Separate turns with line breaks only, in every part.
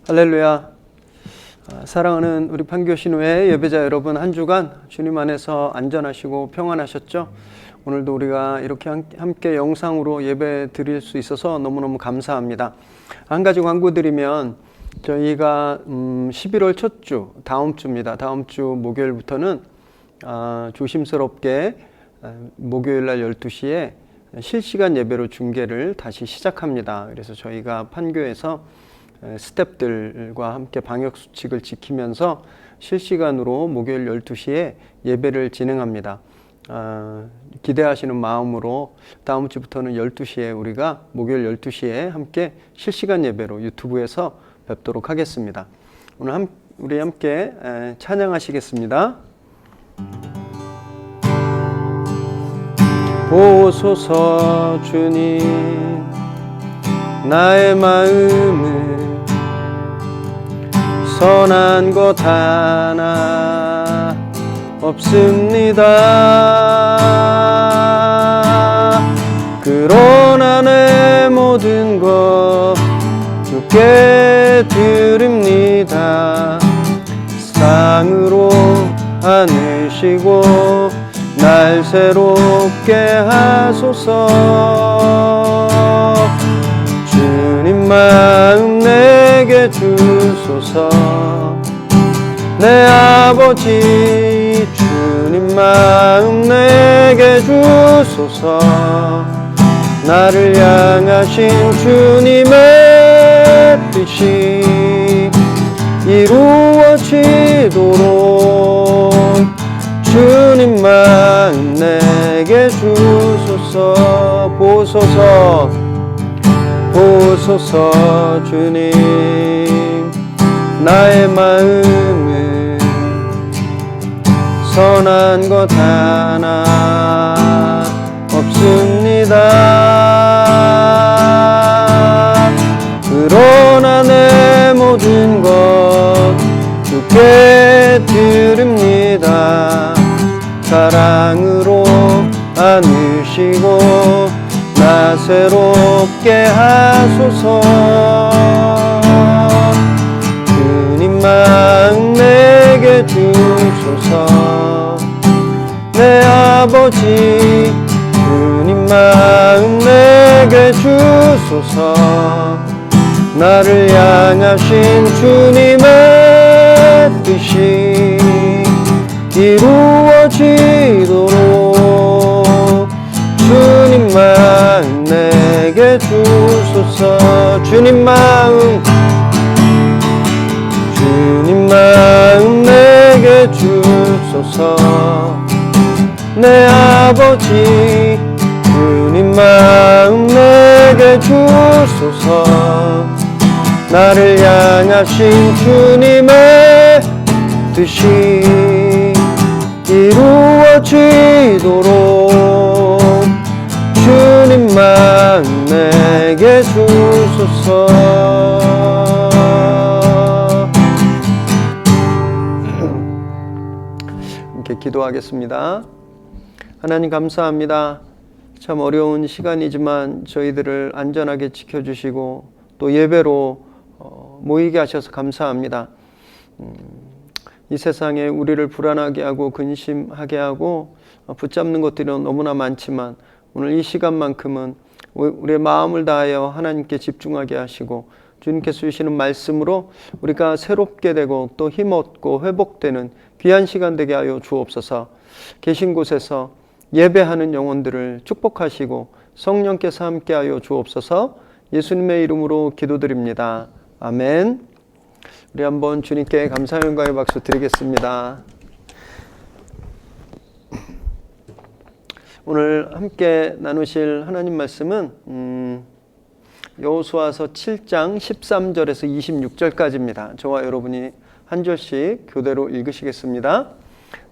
할렐루야. 사랑하는 우리 판교신후회 예배자 여러분, 한 주간 주님 안에서 안전하시고 평안하셨죠? 오늘도 우리가 이렇게 함께 영상으로 예배 드릴 수 있어서 너무너무 감사합니다. 한 가지 광고 드리면 저희가 11월 첫 주, 다음 주입니다. 다음 주 목요일부터는 조심스럽게 목요일 날 12시에 실시간 예배로 중계를 다시 시작합니다. 그래서 저희가 판교에서 스태프들과 함께 방역수칙을 지키면서 실시간으로 목요일 12시에 예배를 진행합니다. 기대하시는 마음으로 다음 주부터는 12시에 우리가 목요일 12시에 함께 실시간 예배로 유튜브에서 뵙도록 하겠습니다. 오늘 우리 함께 찬양하시겠습니다. 보소서 주님, 나의 마음을 선한 것 하나 없습니다. 그러나 내 모든 것 주께 드립니다. 상으로 안으시고 날 새롭게 하소서. 주님 마음 내게 주소서. 내 아버지 주님 마음 내게 주소서. 나를 향하신 주님의 뜻이 이루어지도록 주님 마음 내게 주소서. 보소서 주님, 나의 마음을 선한 것 하나 없습니다. 그러나 내 모든 것 주께 드립니다. 사랑으로 안으시고 나 새롭게 하소서. 주님 마음 내게 주소서. 내 아버지 주님 마음 내게 주소서. 나를 향하신 주님의 뜻이 이루어지도록 주님 마음 내게 주소서. 주님 마음 내게 주소서. 내 아버지 주님 마음 내게 주소서. 나를 향하신 주님의 뜻이 이루어지도록 주님 마음 내게 주소서. 함께 기도하겠습니다. 하나님 감사합니다. 참 어려운 시간이지만 저희들을 안전하게 지켜주시고 또 예배로 모이게 하셔서 감사합니다. 이 세상에 우리를 불안하게 하고 근심하게 하고 붙잡는 것들이 너무나 많지만 오늘 이 시간만큼은 우리의 마음을 다하여 하나님께 집중하게 하시고 주님께서 주시는 말씀으로 우리가 새롭게 되고 또 힘없고 회복되는 귀한 시간 되게 하여 주옵소서. 계신 곳에서 예배하는 영혼들을 축복하시고 성령께서 함께하여 주옵소서. 예수님의 이름으로 기도드립니다. 아멘. 우리 한번 주님께 감사 영광의 박수 드리겠습니다. 오늘 함께 나누실 하나님 말씀은 여호수아서 7장 13절에서 26절까지입니다. 저와 여러분이 한 절씩 교대로 읽으시겠습니다.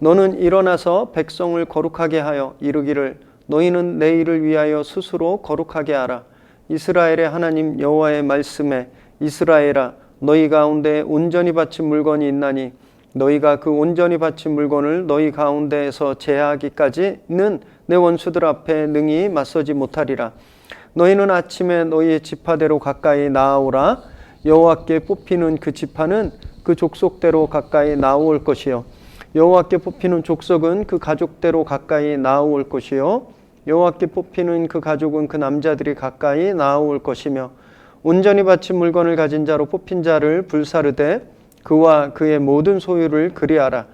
너는 일어나서 백성을 거룩하게 하여 이르기를 너희는 내 일을 위하여 스스로 거룩하게 하라. 이스라엘의 하나님 여호와의 말씀에 이스라엘아 너희 가운데 온전히 바친 물건이 있나니 너희가 그 온전히 바친 물건을 너희 가운데에서 제하기까지는 내 원수들 앞에 능히 맞서지 못하리라. 너희는 아침에 너희의 지파대로 가까이 나아오라. 여호와께 뽑히는 그 지파는 그 족속대로 가까이 나올 것이요 여호와께 뽑히는 족속은 그 가족대로 가까이 나올 것이요 여호와께 뽑히는 그 가족은 그 남자들이 가까이 나올 것이며 온전히 바친 물건을 가진 자로 뽑힌 자를 불사르되 그와 그의 모든 소유를 그리하라.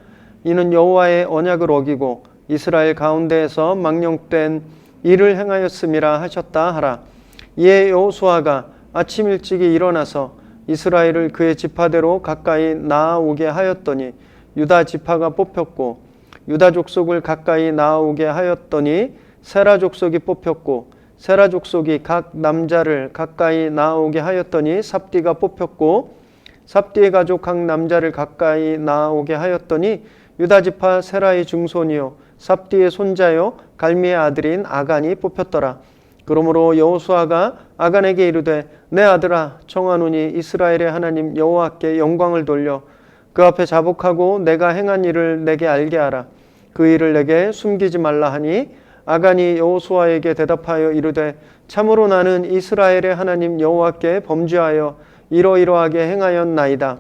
이는 여호와의 언약을 어기고 이스라엘 가운데에서 망령된 일을 행하였음이라 하셨다 하라. 이에 여호수아가 아침 일찍이 일어나서 이스라엘을 그의 지파대로 가까이 나아오게 하였더니 유다 지파가 뽑혔고 유다 족속을 가까이 나아오게 하였더니 세라 족속이 뽑혔고 세라 족속이 각 남자를 가까이 나아오게 하였더니 삽디가 뽑혔고 삽디의 가족 각 남자를 가까이 나아오게 하였더니 유다 지파 세라의 증손이요 삽디의 손자요 갈미의 아들인 아간이 뽑혔더라. 그러므로 여호수아가 아간에게 이르되 내 아들아 청하노니 이스라엘의 하나님 여호와께 영광을 돌려 그 앞에 자복하고 내가 행한 일을 내게 알게 하라. 그 일을 내게 숨기지 말라 하니 아간이 여호수아에게 대답하여 이르되 참으로 나는 이스라엘의 하나님 여호와께 범죄하여 이러이러하게 행하였나이다.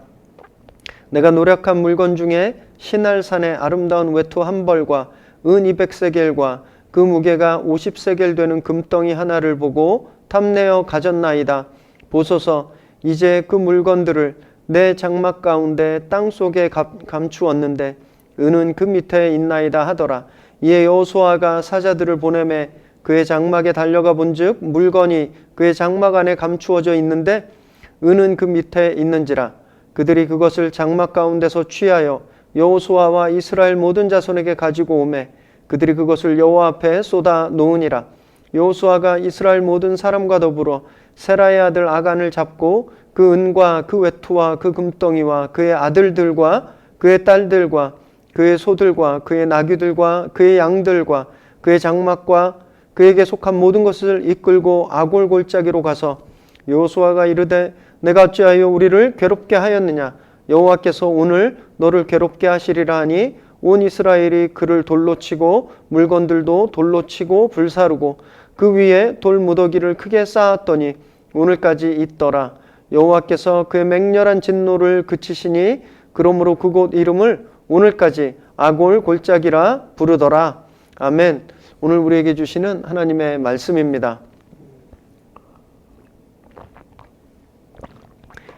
내가 노력한 물건 중에 시날산의 아름다운 외투 한 벌과 은 200세겔과 그 무게가 50세겔 되는 금덩이 하나를 보고 탐내어 가졌나이다. 보소서 이제 그 물건들을 내 장막 가운데 땅속에 감추었는데 은은 그 밑에 있나이다 하더라. 이에 여호수아가 사자들을 보내매 그의 장막에 달려가 본즉 물건이 그의 장막 안에 감추어져 있는데 은은 그 밑에 있는지라. 그들이 그것을 장막 가운데서 취하여 여호수아와 이스라엘 모든 자손에게 가지고 오매 그들이 그것을 여호와 앞에 쏟아 놓으니라. 여호수아가 이스라엘 모든 사람과 더불어 세라의 아들 아간을 잡고 그 은과 그 외투와 그 금덩이와 그의 아들들과 그의 딸들과 그의 소들과 그의 나귀들과 그의 양들과 그의 장막과 그에게 속한 모든 것을 이끌고 아골 골짜기로 가서 여호수아가 이르되 내가 어찌하여 우리를 괴롭게 하였느냐. 여호와께서 오늘 너를 괴롭게 하시리라 하니 온 이스라엘이 그를 돌로 치고 물건들도 돌로 치고 불사르고 그 위에 돌 무더기를 크게 쌓았더니 오늘까지 있더라. 여호와께서 그의 맹렬한 진노를 그치시니 그러므로 그곳 이름을 오늘까지 아골 골짜기라 부르더라. 아멘. 오늘 우리에게 주시는 하나님의 말씀입니다.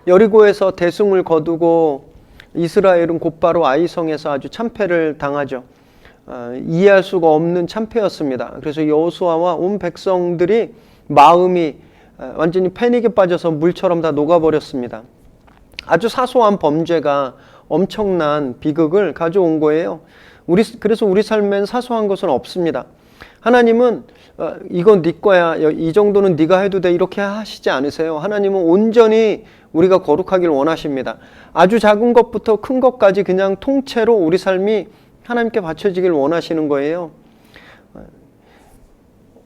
여리고에서 대승을 거두고 이스라엘은 곧바로 아이성에서 아주 참패를 당하죠. 이해할 수가 없는 참패였습니다. 그래서 여호수아와 온 백성들이 마음이 완전히 패닉에 빠져서 물처럼 다 녹아버렸습니다. 아주 사소한 범죄가 엄청난 비극을 가져온 거예요. 그래서 우리 삶엔 사소한 것은 없습니다. 하나님은 이건 네 거야, 이 정도는 네가 해도 돼, 이렇게 하시지 않으세요. 하나님은 온전히 우리가 거룩하길 원하십니다. 아주 작은 것부터 큰 것까지 그냥 통째로 우리 삶이 하나님께 바쳐지길 원하시는 거예요.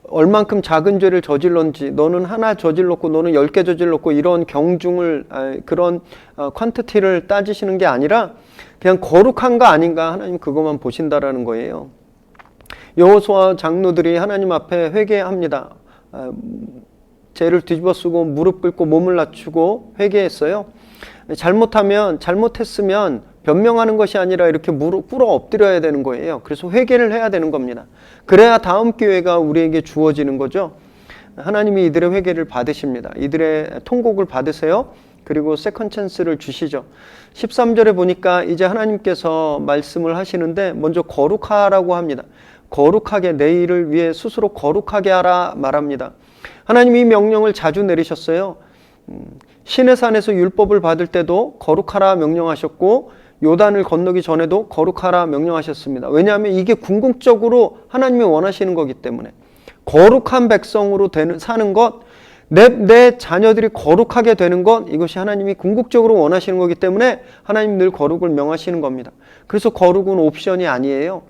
얼만큼 작은 죄를 저질렀는지, 너는 하나 저질렀고 너는 10개 저질렀고, 이런 경중을, 그런 퀀티티를 따지시는 게 아니라 그냥 거룩한가 아닌가 하나님 그것만 보신다라는 거예요. 여호수아 장로들이 하나님 앞에 회개합니다. 죄를 뒤집어쓰고 무릎 꿇고 몸을 낮추고 회개했어요. 잘못했으면 변명하는 것이 아니라 이렇게 무릎 꿇어 엎드려야 되는 거예요. 그래서 회개를 해야 되는 겁니다. 그래야 다음 기회가 우리에게 주어지는 거죠. 하나님이 이들의 회개를 받으십니다. 이들의 통곡을 받으세요. 그리고 세컨 찬스를 주시죠. 13절에 보니까 이제 하나님께서 말씀을 하시는데 먼저 거룩하라고 합니다. 거룩하게, 내 일을 위해 스스로 거룩하게 하라 말합니다. 하나님이 이 명령을 자주 내리셨어요. 시내산에서 율법을 받을 때도 거룩하라 명령하셨고, 요단을 건너기 전에도 거룩하라 명령하셨습니다. 왜냐하면 이게 궁극적으로 하나님이 원하시는 거기 때문에. 거룩한 백성으로 사는 것, 내 자녀들이 거룩하게 되는 것, 이것이 하나님이 궁극적으로 원하시는 거기 때문에 하나님 늘 거룩을 명하시는 겁니다. 그래서 거룩은 옵션이 아니에요.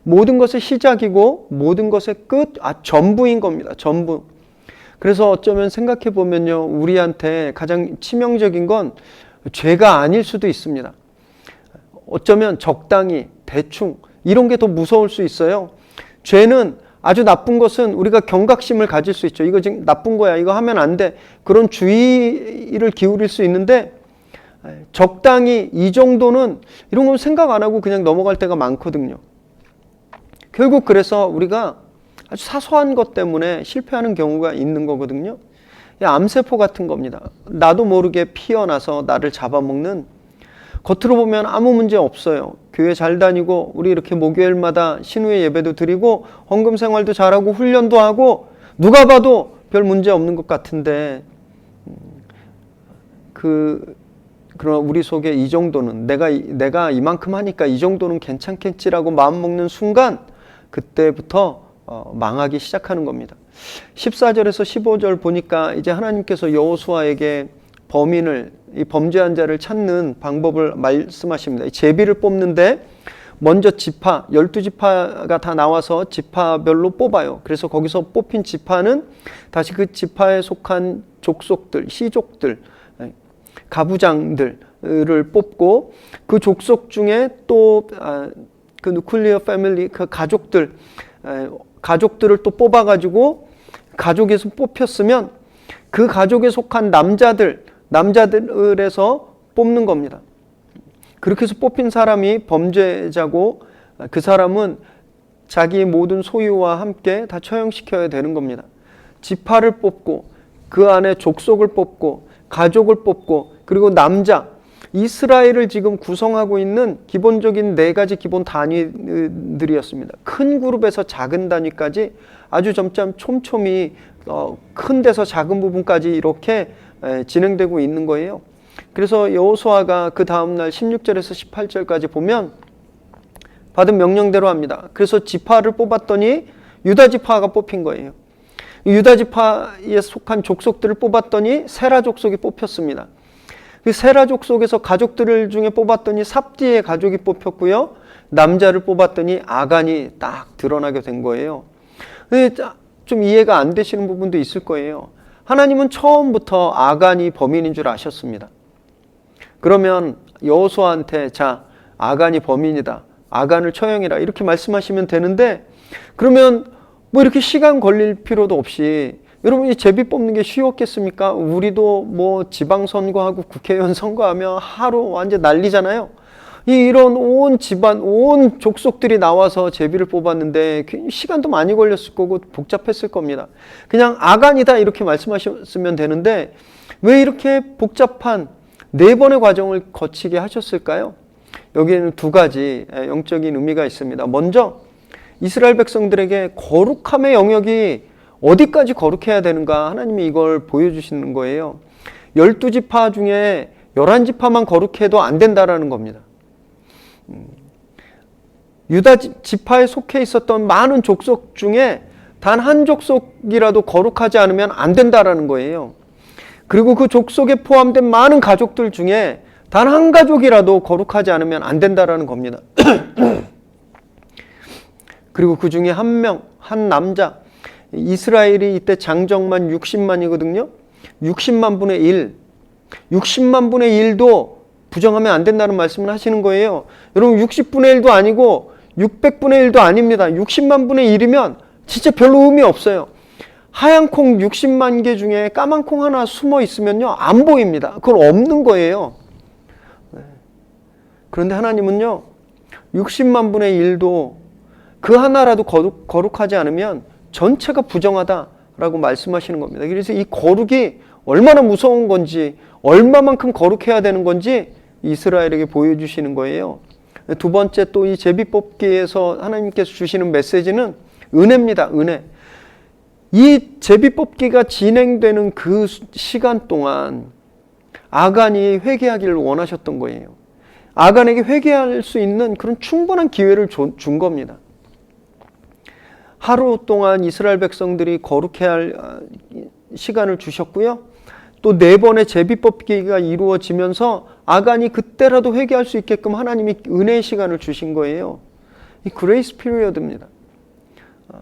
모든 것의 시작이고 모든 것의 끝, 전부인 겁니다. 전부. 그래서 어쩌면 생각해 보면요, 우리한테 가장 치명적인 건 죄가 아닐 수도 있습니다. 어쩌면 적당히, 대충 이런 게 더 무서울 수 있어요. 죄는 아주 나쁜 것은 우리가 경각심을 가질 수 있죠. 이거 지금 나쁜 거야. 이거 하면 안 돼. 그런 주의를 기울일 수 있는데 적당히 이 정도는 이런 건 생각 안 하고 그냥 넘어갈 때가 많거든요. 결국 그래서 우리가 아주 사소한 것 때문에 실패하는 경우가 있는 거거든요. 암세포 같은 겁니다. 나도 모르게 피어나서 나를 잡아먹는, 겉으로 보면 아무 문제 없어요. 교회 잘 다니고 우리 이렇게 목요일마다 신우의 예배도 드리고 헌금 생활도 잘하고 훈련도 하고 누가 봐도 별 문제 없는 것 같은데 그러나 우리 속에 이 정도는 내가 이만큼 하니까 이 정도는 괜찮겠지라고 마음 먹는 순간 그때부터 망하기 시작하는 겁니다. 14절에서 15절 보니까 이제 하나님께서 여호수아에게 이 범죄한 자를 찾는 방법을 말씀하십니다. 제비를 뽑는데 먼저 지파, 12지파가 다 나와서 지파별로 뽑아요. 그래서 거기서 뽑힌 지파는 다시 그 지파에 속한 족속들, 시족들, 가부장들을 뽑고 그 족속 중에 또 그 누클리어 패밀리, 그 가족들을 또 뽑아가지고 가족에서 뽑혔으면 그 가족에 속한 남자들에서 뽑는 겁니다. 그렇게 해서 뽑힌 사람이 범죄자고 그 사람은 자기의 모든 소유와 함께 다 처형시켜야 되는 겁니다. 지파를 뽑고 그 안에 족속을 뽑고 가족을 뽑고 그리고 남자, 이스라엘을 지금 구성하고 있는 기본적인 4가지 기본 단위들이었습니다. 큰 그룹에서 작은 단위까지 아주 점점 촘촘히 큰 데서 작은 부분까지 이렇게 진행되고 있는 거예요. 그래서 여호수아가 그 다음날 16절에서 18절까지 보면 받은 명령대로 합니다. 그래서 지파를 뽑았더니 유다 지파가 뽑힌 거예요. 유다 지파에 속한 족속들을 뽑았더니 세라 족속이 뽑혔습니다. 그 세라 족속에서 가족들 중에 뽑았더니 삽디의 가족이 뽑혔고요. 남자를 뽑았더니 아간이 딱 드러나게 된 거예요. 좀 이해가 안 되시는 부분도 있을 거예요. 하나님은 처음부터 아간이 범인인 줄 아셨습니다. 그러면 여호수아한테 자, 아간이 범인이다. 아간을 처형해라. 이렇게 말씀하시면 되는데 그러면 뭐 이렇게 시간 걸릴 필요도 없이 여러분 이 제비 뽑는 게 쉬웠겠습니까? 우리도 뭐 지방선거하고 국회의원 선거하면 하루 완전 난리잖아요. 이런 온 집안, 온 족속들이 나와서 제비를 뽑았는데 시간도 많이 걸렸을 거고 복잡했을 겁니다. 그냥 아간이다 이렇게 말씀하셨으면 되는데 왜 이렇게 복잡한 4번의 과정을 거치게 하셨을까요? 여기에는 2가지 영적인 의미가 있습니다. 먼저 이스라엘 백성들에게 거룩함의 영역이 어디까지 거룩해야 되는가 하나님이 이걸 보여주시는 거예요. 12지파 중에 11지파만 거룩해도 안 된다라는 겁니다. 유다 지파에 속해 있었던 많은 족속 중에 단 한 족속이라도 거룩하지 않으면 안 된다라는 거예요. 그리고 그 족속에 포함된 많은 가족들 중에 단 한 가족이라도 거룩하지 않으면 안 된다라는 겁니다. 그리고 그 중에 한 남자, 이스라엘이 이때 장정만 60만이거든요. 60만 분의 1, 60만 분의 1도 부정하면 안 된다는 말씀을 하시는 거예요. 여러분 60분의 1도 아니고 600분의 1도 아닙니다. 60만 분의 1이면 진짜 별로 의미 없어요. 하얀 콩 60만 개 중에 까만 콩 하나 숨어 있으면요 안 보입니다. 그건 없는 거예요. 그런데 하나님은요 60만 분의 1도 그 하나라도 거룩하지 않으면 전체가 부정하다라고 말씀하시는 겁니다. 그래서 이 거룩이 얼마나 무서운 건지 얼마만큼 거룩해야 되는 건지 이스라엘에게 보여주시는 거예요. 2번째 또 이 제비 뽑기에서 하나님께서 주시는 메시지는 은혜입니다. 은혜. 이 제비 뽑기가 진행되는 그 시간 동안 아간이 회개하기를 원하셨던 거예요. 아간에게 회개할 수 있는 그런 충분한 기회를 준 겁니다. 하루 동안 이스라엘 백성들이 거룩해야 할 시간을 주셨고요. 또 4번의 제비 뽑기가 이루어지면서 아간이 그때라도 회개할 수 있게끔 하나님이 은혜의 시간을 주신 거예요. 이 그레이스 피리어드입니다.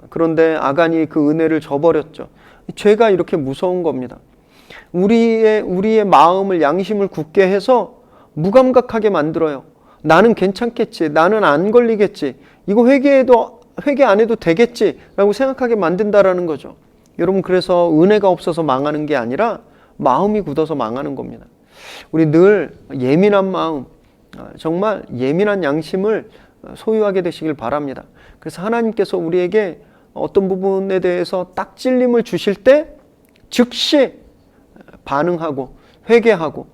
그런데 아간이 그 은혜를 저버렸죠. 죄가 이렇게 무서운 겁니다. 우리의 마음을 양심을 굳게 해서 무감각하게 만들어요. 나는 괜찮겠지. 나는 안 걸리겠지. 이거 회개해도 회개 안 해도 되겠지라고 생각하게 만든다라는 거죠. 여러분, 그래서 은혜가 없어서 망하는 게 아니라 마음이 굳어서 망하는 겁니다. 우리 늘 예민한 마음, 정말 예민한 양심을 소유하게 되시길 바랍니다. 그래서 하나님께서 우리에게 어떤 부분에 대해서 딱 찔림을 주실 때 즉시 반응하고 회개하고,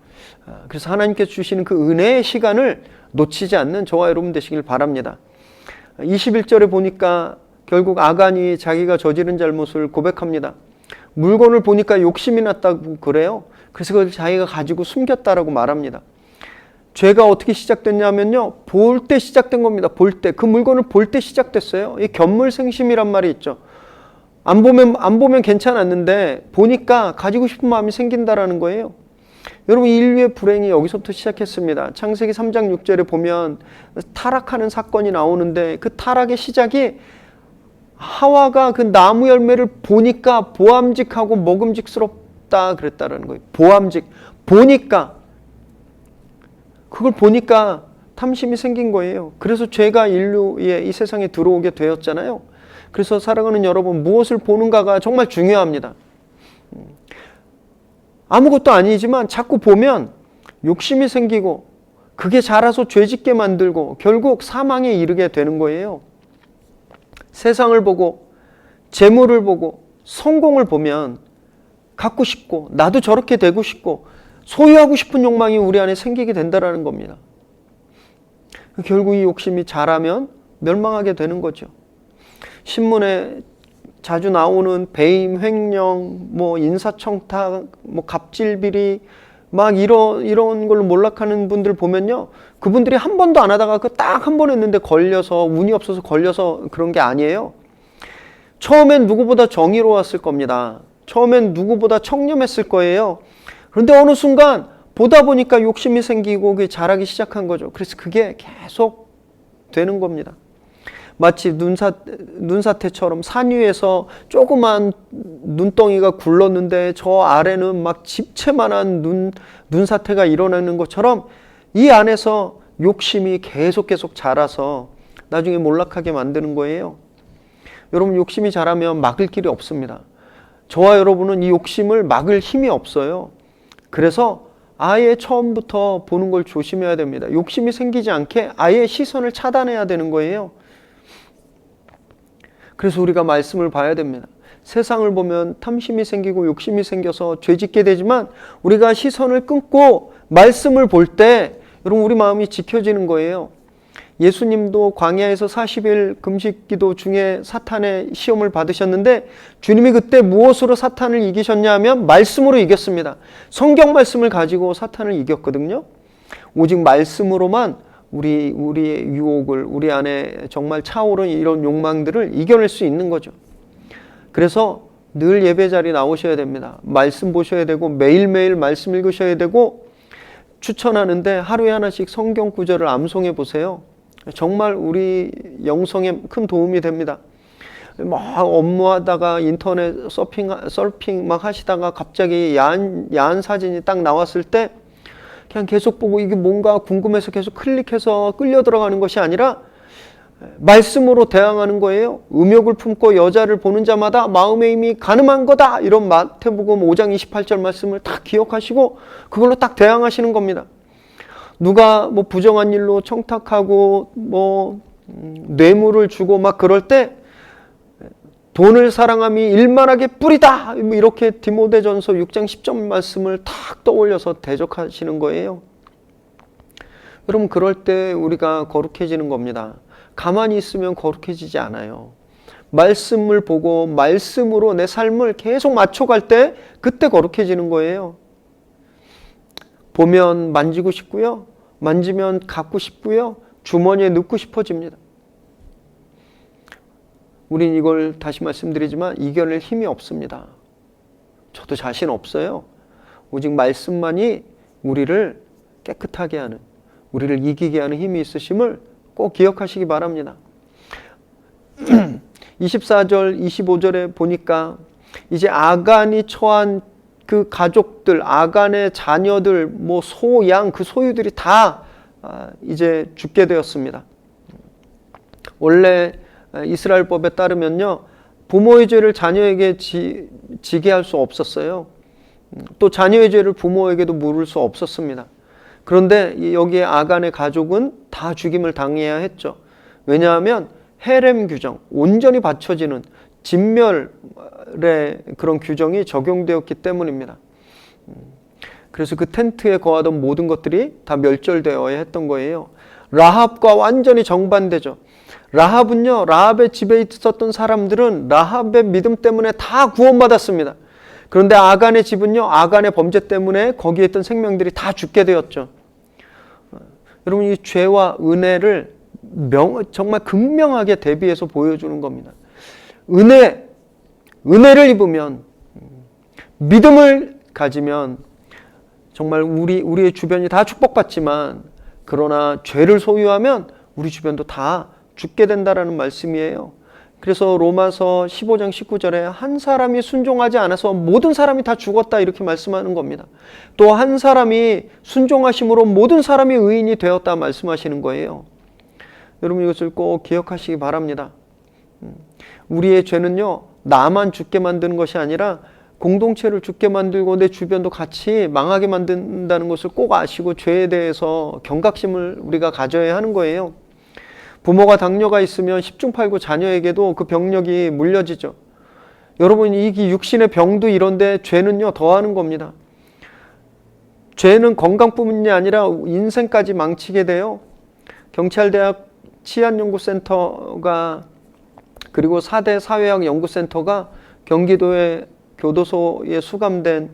그래서 하나님께서 주시는 그 은혜의 시간을 놓치지 않는 저와 여러분 되시길 바랍니다. 21절에 보니까 결국 아간이 자기가 저지른 잘못을 고백합니다. 물건을 보니까 욕심이 났다고 그래요. 그래서 그걸 자기가 가지고 숨겼다라고 말합니다. 죄가 어떻게 시작됐냐면요, 볼 때 시작된 겁니다. 볼 때. 그 물건을 볼 때 시작됐어요. 이 견물생심이란 말이 있죠. 안 보면 괜찮았는데 보니까 가지고 싶은 마음이 생긴다라는 거예요. 여러분, 인류의 불행이 여기서부터 시작했습니다. 창세기 3장 6절에 보면 타락하는 사건이 나오는데, 그 타락의 시작이 하와가 그 나무 열매를 보니까 보암직하고 먹음직스럽다 그랬다라는 거예요. 보암직. 보니까, 그걸 보니까 탐심이 생긴 거예요. 그래서 죄가 인류의 이 세상에 들어오게 되었잖아요. 그래서 사랑하는 여러분, 무엇을 보는가가 정말 중요합니다. 아무것도 아니지만 자꾸 보면 욕심이 생기고, 그게 자라서 죄짓게 만들고 결국 사망에 이르게 되는 거예요. 세상을 보고 재물을 보고 성공을 보면 갖고 싶고, 나도 저렇게 되고 싶고, 소유하고 싶은 욕망이 우리 안에 생기게 된다는 겁니다. 결국 이 욕심이 자라면 멸망하게 되는 거죠. 신문에 자주 나오는 배임, 횡령, 인사청탁, 갑질비리, 막 이런 걸로 몰락하는 분들 보면요, 그분들이 한 번도 안 하다가 그 딱 한 번 했는데 걸려서, 운이 없어서 걸려서 그런 게 아니에요. 처음엔 누구보다 정의로웠을 겁니다. 처음엔 누구보다 청렴했을 거예요. 그런데 어느 순간 보다 보니까 욕심이 생기고 그게 자라기 시작한 거죠. 그래서 그게 계속 되는 겁니다. 마치 눈사태처럼 산 위에서 조그만 눈덩이가 굴렀는데 저 아래는 막 집채만한 눈사태가 일어나는 것처럼, 이 안에서 욕심이 계속 자라서 나중에 몰락하게 만드는 거예요. 여러분, 욕심이 자라면 막을 길이 없습니다. 저와 여러분은 이 욕심을 막을 힘이 없어요. 그래서 아예 처음부터 보는 걸 조심해야 됩니다. 욕심이 생기지 않게 아예 시선을 차단해야 되는 거예요. 그래서 우리가 말씀을 봐야 됩니다. 세상을 보면 탐심이 생기고 욕심이 생겨서 죄짓게 되지만, 우리가 시선을 끊고 말씀을 볼 때 여러분, 우리 마음이 지켜지는 거예요. 예수님도 광야에서 40일 금식 기도 중에 사탄의 시험을 받으셨는데, 주님이 그때 무엇으로 사탄을 이기셨냐 하면 말씀으로 이겼습니다. 성경 말씀을 가지고 사탄을 이겼거든요. 오직 말씀으로만 우리의 유혹을, 우리 안에 정말 차오른 이런 욕망들을 이겨낼 수 있는 거죠. 그래서 늘 예배 자리에 나오셔야 됩니다. 말씀 보셔야 되고, 매일매일 말씀 읽으셔야 되고, 추천하는데 하루에 하나씩 성경 구절을 암송해 보세요. 정말 우리 영성에 큰 도움이 됩니다. 막 업무하다가 인터넷 서핑 막 하시다가 갑자기 야한 사진이 딱 나왔을 때 그냥 계속 보고 이게 뭔가 궁금해서 계속 클릭해서 끌려 들어가는 것이 아니라 말씀으로 대항하는 거예요. 음욕을 품고 여자를 보는 자마다 마음의 힘이 가늠한 거다, 이런 마태복음 5장 28절 말씀을 딱 기억하시고 그걸로 딱 대항하시는 겁니다. 누가 부정한 일로 청탁하고 뇌물을 주고 막 그럴 때 돈을 사랑함이 일만하게 뿌리다, 이렇게 디모데전서 6장 10절 말씀을 탁 떠올려서 대적하시는 거예요. 여러분, 그럴 때 우리가 거룩해지는 겁니다. 가만히 있으면 거룩해지지 않아요. 말씀을 보고 말씀으로 내 삶을 계속 맞춰갈 때 그때 거룩해지는 거예요. 보면 만지고 싶고요, 만지면 갖고 싶고요, 주머니에 넣고 싶어집니다. 우린 이걸 다시 말씀드리지만 이겨낼 힘이 없습니다. 저도 자신 없어요. 오직 말씀만이 우리를 깨끗하게 하는, 우리를 이기게 하는 힘이 있으심을 꼭 기억하시기 바랍니다. 24절, 25절에 보니까 이제 아간이 처한 그 가족들, 아간의 자녀들, 소, 양, 그 소유들이 다 이제 죽게 되었습니다. 원래 이스라엘법에 따르면요, 부모의 죄를 자녀에게 지게 할 수 없었어요. 또 자녀의 죄를 부모에게도 물을 수 없었습니다. 그런데 여기에 아간의 가족은 다 죽임을 당해야 했죠. 왜냐하면 헤렘 규정, 온전히 바쳐지는 진멸의 그런 규정이 적용되었기 때문입니다. 그래서 그 텐트에 거하던 모든 것들이 다 멸절되어야 했던 거예요. 라합과 완전히 정반대죠. 라합은요, 라합의 집에 있었던 사람들은 라합의 믿음 때문에 다 구원받았습니다. 그런데 아간의 집은요, 아간의 범죄 때문에 거기에 있던 생명들이 다 죽게 되었죠. 여러분, 이 죄와 은혜를 정말 극명하게 대비해서 보여주는 겁니다. 은혜를 입으면, 믿음을 가지면 정말 우리의 주변이 다 축복받지만, 그러나 죄를 소유하면 우리 주변도 다 죽게 된다라는 말씀이에요. 그래서 로마서 15장 19절에 한 사람이 순종하지 않아서 모든 사람이 다 죽었다 이렇게 말씀하는 겁니다. 또 한 사람이 순종하심으로 모든 사람이 의인이 되었다 말씀하시는 거예요. 여러분, 이것을 꼭 기억하시기 바랍니다. 우리의 죄는요, 나만 죽게 만드는 것이 아니라 공동체를 죽게 만들고 내 주변도 같이 망하게 만든다는 것을 꼭 아시고 죄에 대해서 경각심을 우리가 가져야 하는 거예요. 부모가 당뇨가 있으면 10중 8구 자녀에게도 그 병력이 물려지죠. 여러분, 이 육신의 병도 이런데 죄는요, 더하는 겁니다. 죄는 건강뿐만이 아니라 인생까지 망치게 돼요. 경찰대학 치안연구센터가 그리고 4대 사회학 연구센터가 경기도의 교도소에 수감된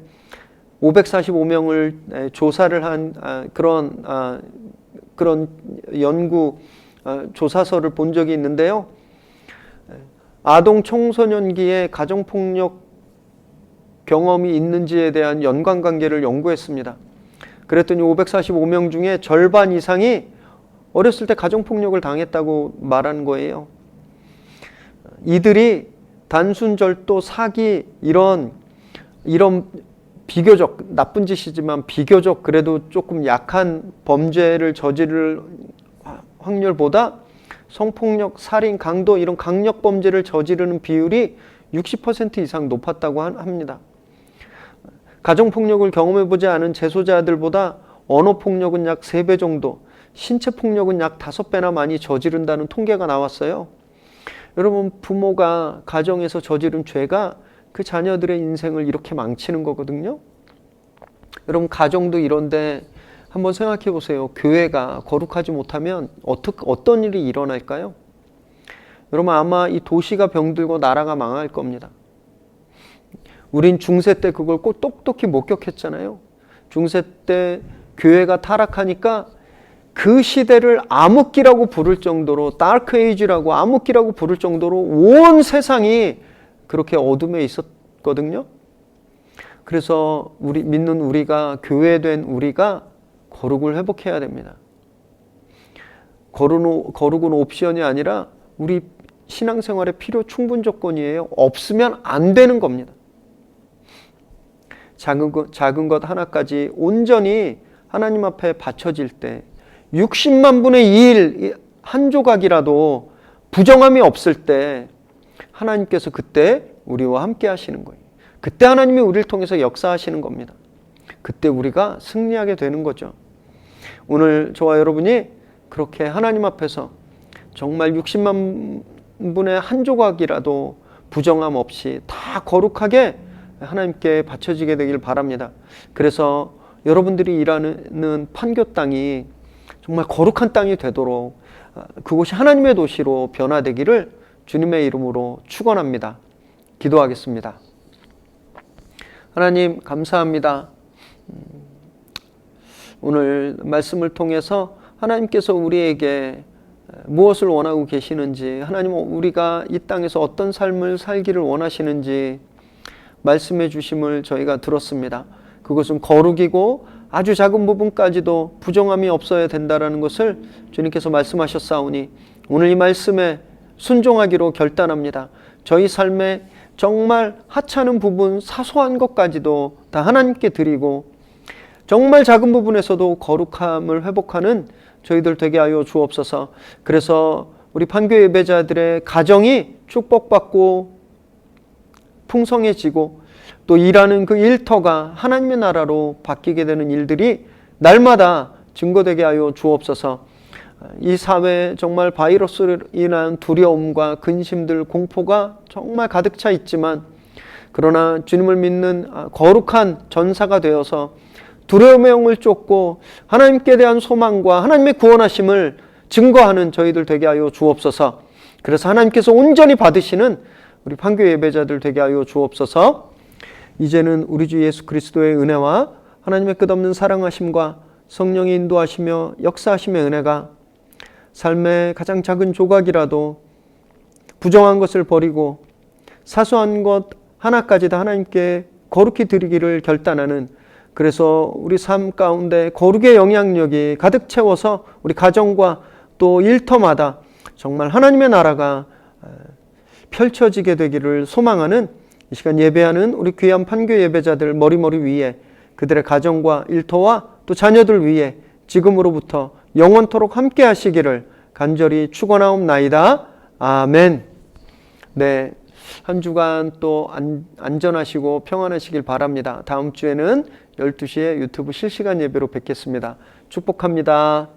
545명을 조사를 한 그런 연구 조사서를 본 적이 있는데요. 아동 청소년기에 가정폭력 경험이 있는지에 대한 연관관계를 연구했습니다. 그랬더니 545명 중에 절반 이상이 어렸을 때 가정폭력을 당했다고 말한 거예요. 이들이 단순 절도, 사기 이런 비교적 나쁜 짓이지만 비교적 그래도 조금 약한 범죄를 저지를 확률보다 성폭력, 살인, 강도 이런 강력 범죄를 저지르는 비율이 60% 이상 높았다고 합니다. 가정폭력을 경험해보지 않은 재소자들보다 언어폭력은 약 3배 정도, 신체폭력은 약 5배나 많이 저지른다는 통계가 나왔어요. 여러분, 부모가 가정에서 저지른 죄가 그 자녀들의 인생을 이렇게 망치는 거거든요. 여러분, 가정도 이런데 한번 생각해 보세요. 교회가 거룩하지 못하면 어떤 일이 일어날까요? 여러분, 아마 이 도시가 병들고 나라가 망할 겁니다. 우린 중세 때 그걸 꼭 똑똑히 목격했잖아요. 중세 때 교회가 타락하니까 그 시대를 암흑기라고 부를 정도로, 다크 에이지라고 암흑기라고 부를 정도로 온 세상이 그렇게 어둠에 있었거든요. 그래서 믿는 우리가, 교회된 우리가 거룩을 회복해야 됩니다. 거룩은 옵션이 아니라 우리 신앙생활의 필요 충분 조건이에요. 없으면 안 되는 겁니다. 작은 것 하나까지 온전히 하나님 앞에 바쳐질 때 60만 분의 1 한 조각이라도 부정함이 없을 때 하나님께서 그때 우리와 함께 하시는 거예요. 그때 하나님이 우리를 통해서 역사하시는 겁니다. 그때 우리가 승리하게 되는 거죠. 오늘 저와 여러분이 그렇게 하나님 앞에서 정말 60만 분의 한 조각이라도 부정함 없이 다 거룩하게 하나님께 바쳐지게 되길 바랍니다. 그래서 여러분들이 일하는 판교 땅이 정말 거룩한 땅이 되도록 그곳이 하나님의 도시로 변화되기를 주님의 이름으로 축원합니다. 기도하겠습니다. 하나님, 감사합니다. 오늘 말씀을 통해서 하나님께서 우리에게 무엇을 원하고 계시는지, 하나님, 우리가 이 땅에서 어떤 삶을 살기를 원하시는지 말씀해 주심을 저희가 들었습니다. 그것은 거룩이고 아주 작은 부분까지도 부정함이 없어야 된다는 것을 주님께서 말씀하셨사오니 오늘 이 말씀에 순종하기로 결단합니다. 저희 삶에 정말 하찮은 부분, 사소한 것까지도 다 하나님께 드리고 정말 작은 부분에서도 거룩함을 회복하는 저희들 되게 하여 주옵소서. 그래서 우리 판교 예배자들의 가정이 축복받고 풍성해지고 또 일하는 그 일터가 하나님의 나라로 바뀌게 되는 일들이 날마다 증거되게 하여 주옵소서. 이 사회에 정말 바이러스로 인한 두려움과 근심들, 공포가 정말 가득 차 있지만 그러나 주님을 믿는 거룩한 전사가 되어서 두려움의 영을 쫓고 하나님께 대한 소망과 하나님의 구원하심을 증거하는 저희들 되게 하여 주옵소서. 그래서 하나님께서 온전히 받으시는 우리 판교 예배자들 되게 하여 주옵소서. 이제는 우리 주 예수 그리스도의 은혜와 하나님의 끝없는 사랑하심과 성령의 인도하시며 역사하심의 은혜가 삶의 가장 작은 조각이라도 부정한 것을 버리고 사소한 것 하나까지 다 하나님께 거룩히 드리기를 결단하는, 그래서 우리 삶 가운데 거룩의 영향력이 가득 채워서 우리 가정과 또 일터마다 정말 하나님의 나라가 펼쳐지게 되기를 소망하는 이 시간 예배하는 우리 귀한 판교 예배자들 머리머리 위에 그들의 가정과 일터와 또 자녀들 위에 지금으로부터 영원토록 함께 하시기를 간절히 축원하옵나이다. 아멘. 네, 한 주간 또 안전하시고 평안하시길 바랍니다. 다음 주에는 12시에 유튜브 실시간 예배로 뵙겠습니다. 축복합니다.